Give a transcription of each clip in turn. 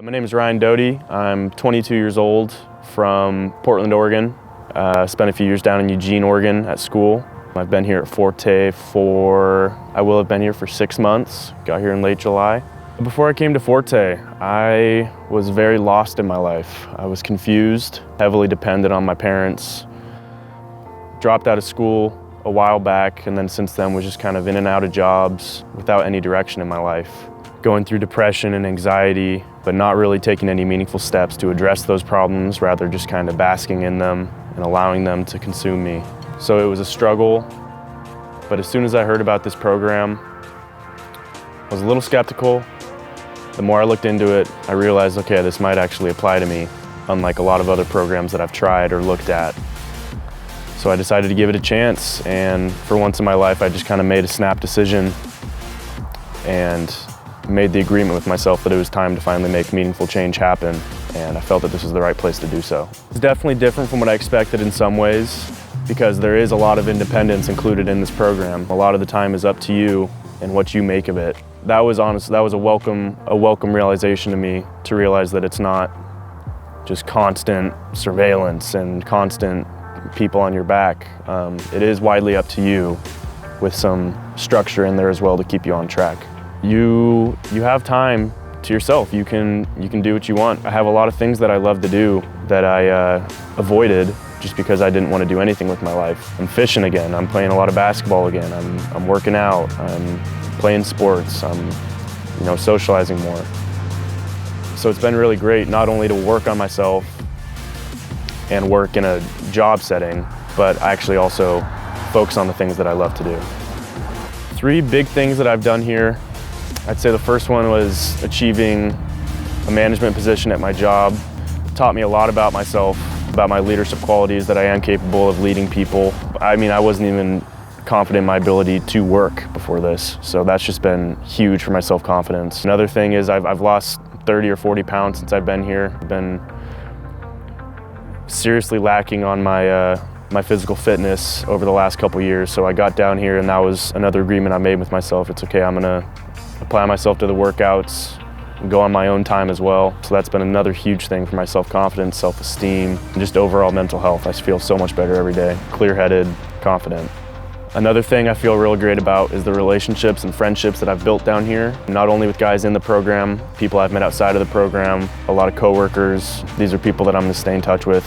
My name is Ryan Doty. I'm 22 years old from Portland, Oregon. Spent a few years down in Eugene, Oregon at school. I've been here at Forte I will have been here for 6 months. Got here in late July. Before I came to Forte, I was very lost in my life. I was confused, heavily dependent on my parents. Dropped out of school a while back, and then since then was just kind of in and out of jobs without any direction in my life. Going through depression and anxiety, but not really taking any meaningful steps to address those problems, rather just kind of basking in them and allowing them to consume me. So it was a struggle, but as soon as I heard about this program, I was a little skeptical. The more I looked into it, I realized, okay, this might actually apply to me, unlike a lot of other programs that I've tried or looked at. So I decided to give it a chance, and for once in my life, I just kind of made a snap decision and made the agreement with myself that it was time to finally make meaningful change happen, and I felt that this was the right place to do so. It's definitely different from what I expected in some ways, because there is a lot of independence included in this program. A lot of the time is up to you and what you make of it. That was a welcome realization to me, to realize that it's not just constant surveillance and constant people on your back. It is widely up to you, with some structure in there as well to keep you on track. You have time to yourself. You can do what you want. I have a lot of things that I love to do that I avoided just because I didn't want to do anything with my life. I'm fishing again. I'm playing a lot of basketball again. I'm working out. I'm playing sports. I'm socializing more. So it's been really great not only to work on myself and work in a job setting, but I actually also focus on the things that I love to do. 3 big things that I've done here. I'd say the first one was achieving a management position at my job. It taught me a lot about myself, about my leadership qualities, that I am capable of leading people. I mean, I wasn't even confident in my ability to work before this, so that's just been huge for my self-confidence. Another thing is I've lost 30 or 40 pounds since I've been here. I've been seriously lacking on my physical fitness over the last couple years, so I got down here, and that was another agreement I made with myself. It's okay, I'm gonna apply myself to the workouts and go on my own time as well. So that's been another huge thing for my self-confidence, self-esteem, and just overall mental health. I feel so much better every day, clear-headed, confident. Another thing I feel real great about is the relationships and friendships that I've built down here, not only with guys in the program, people I've met outside of the program, a lot of coworkers. These are people that I'm gonna stay in touch with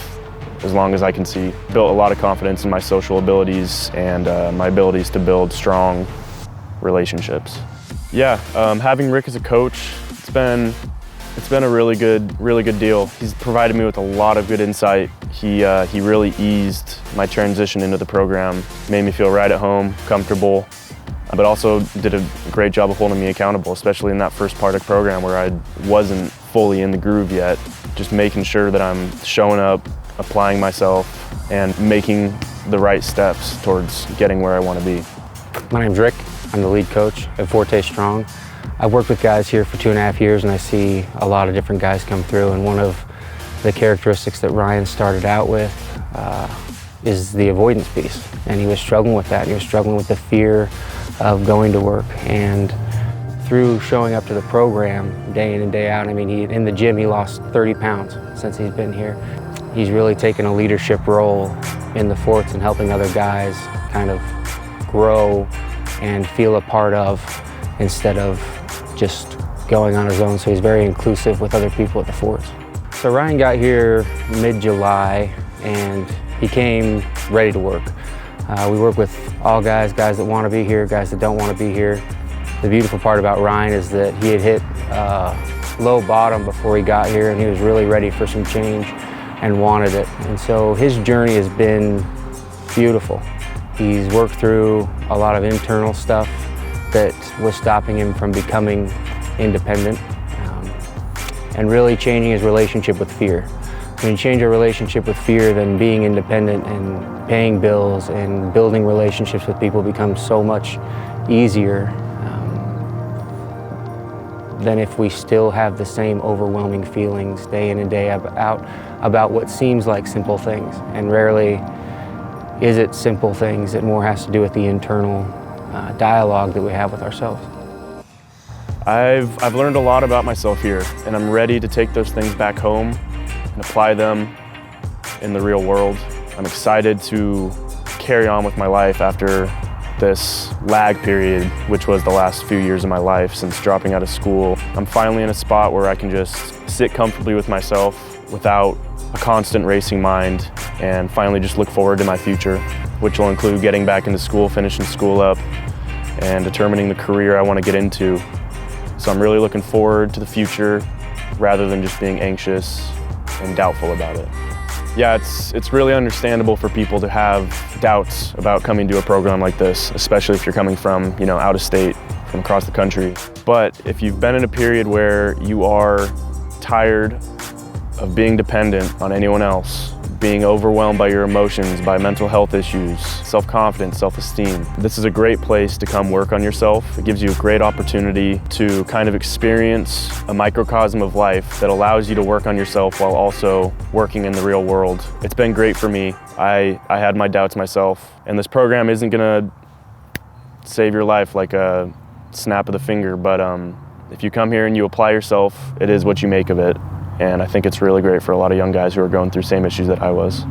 as long as I can see. Built a lot of confidence in my social abilities and my abilities to build strong relationships. Yeah, having Rick as a coach, it's been a really good deal. He's provided me with a lot of good insight. He really eased my transition into the program, made me feel right at home, comfortable, but also did a great job of holding me accountable, especially in that first part of the program where I wasn't fully in the groove yet. Just making sure that I'm showing up, applying myself, and making the right steps towards getting where I want to be. My name's Rick. I'm the lead coach at Forte Strong. I've worked with guys here for 2.5 years, and I see a lot of different guys come through, and one of the characteristics that Ryan started out with is the avoidance piece, and he was struggling with that. He was struggling with the fear of going to work, and through showing up to the program day in and day out, I mean, in the gym he lost 30 pounds since he's been here. He's really taken a leadership role in the forts and helping other guys kind of grow and feel a part of, instead of just going on his own. So he's very inclusive with other people at the forts. So Ryan got here mid-July, and he came ready to work. We work with all guys that want to be here, guys that don't want to be here. The beautiful part about Ryan is that he had hit low bottom before he got here, and he was really ready for some change and wanted it. And so his journey has been beautiful. He's worked through a lot of internal stuff that was stopping him from becoming independent, and really changing his relationship with fear. When you change your relationship with fear, then being independent and paying bills and building relationships with people becomes so much easier than if we still have the same overwhelming feelings day in and day out about what seems like simple things. And rarely is it simple things. It more has to do with the internal dialogue that we have with ourselves. I've learned a lot about myself here, and I'm ready to take those things back home and apply them in the real world. I'm excited to carry on with my life after this lag period, which was the last few years of my life since dropping out of school. I'm finally in a spot where I can just sit comfortably with myself without a constant racing mind and finally just look forward to my future, which will include getting back into school, finishing school up, and determining the career I want to get into. So I'm really looking forward to the future rather than just being anxious and doubtful about it. Yeah, it's really understandable for people to have doubts about coming to a program like this, especially if you're coming from, out of state, from across the country. But if you've been in a period where you are tired of being dependent on anyone else, being overwhelmed by your emotions, by mental health issues, self-confidence, self-esteem, this is a great place to come work on yourself. It gives you a great opportunity to kind of experience a microcosm of life that allows you to work on yourself while also working in the real world. It's been great for me. I had my doubts myself, and this program isn't gonna save your life like a snap of the finger, but if you come here and you apply yourself, it is what you make of it. And I think it's really great for a lot of young guys who are going through the same issues that I was.